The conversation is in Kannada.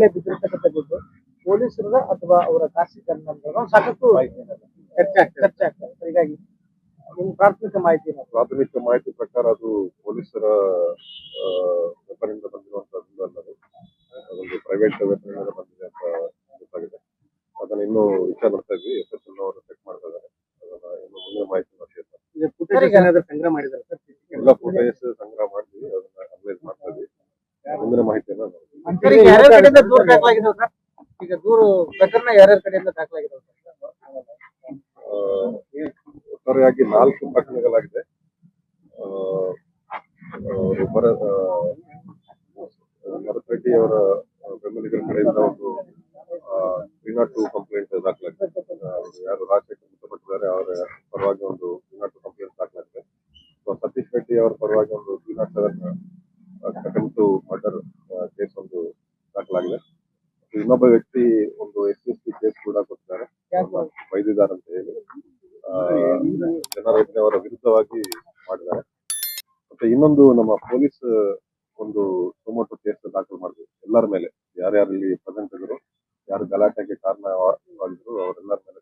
ಬಿದ್ದಿರತಕ್ಕಂಥ ದುಡ್ಡು ಪೊಲೀಸರದ ಅಥವಾ ಅವರ ಖಾಸಗಿ ಸಾಕಷ್ಟು ಖರ್ಚಾಗ್ತದೆ. ಹೀಗಾಗಿ ನಿಮ್ಮ ಪ್ರಾಥಮಿಕ ಮಾಹಿತಿ ಪ್ರಕಾರ ಅದು ಪೊಲೀಸರ ವೆಪನಿಂದ ಬಂದಿರುವಂತದ್ದು ಅಲ್ಲದು, ಅದೊಂದು ಪ್ರೈವೇಟ್ ವೆಪನಿಂದ ಬಂದಿದೆ ಅಂತ ಗೊತ್ತಾಗಿದೆ. ಅದನ್ನ ಇನ್ನೂ ವಿಚಾರ ಮಾಡ್ತಾ ಇದ್ವಿ, ಎಫ್ಎಸ್ಎಲ್ ಅವರು ಚೆಕ್ ಮಾಡ್ತಾ ಇದ್ದಾರೆ. ಅದನ್ನ ಇನ್ನು ಮುಂದಿನ ಮಾಹಿತಿ ಸಂಗ್ರಹ ಮಾಡಿದ್ದಾರೆ ಸರ್, ಎಲ್ಲ ಫುಟೇಜ್ ಸಂಗ್ರಹ ಮಾಡಿದ್ವಿ, ಅದನ್ನ ಅನಲೈಸ್ ಮಾಡ್ತಾ ಇದ್ವಿ. ಮುಂದಿನ ಮಾಹಿತಿಯನ್ನ ಈಗ ದೂರು ಪ್ರಕರಣ ಯಾರ್ಯಾರ ಕಡೆಯಿಂದ ದಾಖಲಾಗಿದೆ? ಒಟ್ಟಾರೆಯಾಗಿ 4 ಪ್ರಕರಣಗಳಾಗಿದೆ. ಭರತ್ ರೆಡ್ಡಿ ಅವರ ಬೆಂಬಲಿಗರ ಕಡೆಯಿಂದ ಒಂದು 302 ಕಂಪ್ಲೇಂಟ್ ದಾಖಲಾಗಿದೆ. ಯಾರು ರಾಜಶೇಖರ್ ಮೃತಪಟ್ಟಿದ್ದಾರೆ ಅವರ ಪರವಾಗಿ ಒಂದು 302 ಕಂಪ್ಲೇಂಟ್ ದಾಖಲಾಗಿದೆ. ಸತೀಶ್ ರೆಡ್ಡಿ ಅವರ ಪರವಾಗಿ ಒಂದು 307 ಅಟೆಂಪ್ಟ್ ಟು ಮರ್ಡರ್ ಕೇಸ್ ಒಂದು ದಾಖಲಾಗಿದೆ. ಇನ್ನೊಬ್ಬ ವ್ಯಕ್ತಿ ಒಂದು SCC ಕೇಸ್ ಕೂಡ ಕೊಟ್ಟಿದ್ದಾರೆ, ಬೈದಿದ್ದಾರೆ ಅಂತ ಹೇಳಿ ಜನರೈತನ ಅವರ ವಿರುದ್ಧವಾಗಿ ಮಾಡಿದ್ದಾರೆ. ಮತ್ತೆ ಇನ್ನೊಂದು ನಮ್ಮ ಪೊಲೀಸ್ ಒಂದು ಟೊಮೊಟೊ ಕೇಸ್ ದಾಖಲು ಮಾಡಿದ್ವಿ ಎಲ್ಲರ ಮೇಲೆ, ಯಾರ್ಯಾರಲ್ಲಿ ಪ್ರೆಸೆಂಟ್ ಇದ್ರು, ಯಾರು ಗಲಾಟೆಗೆ ಕಾರಣವಾಗಿದ್ರು ಅವರೆಲ್ಲರ ಮೇಲೆ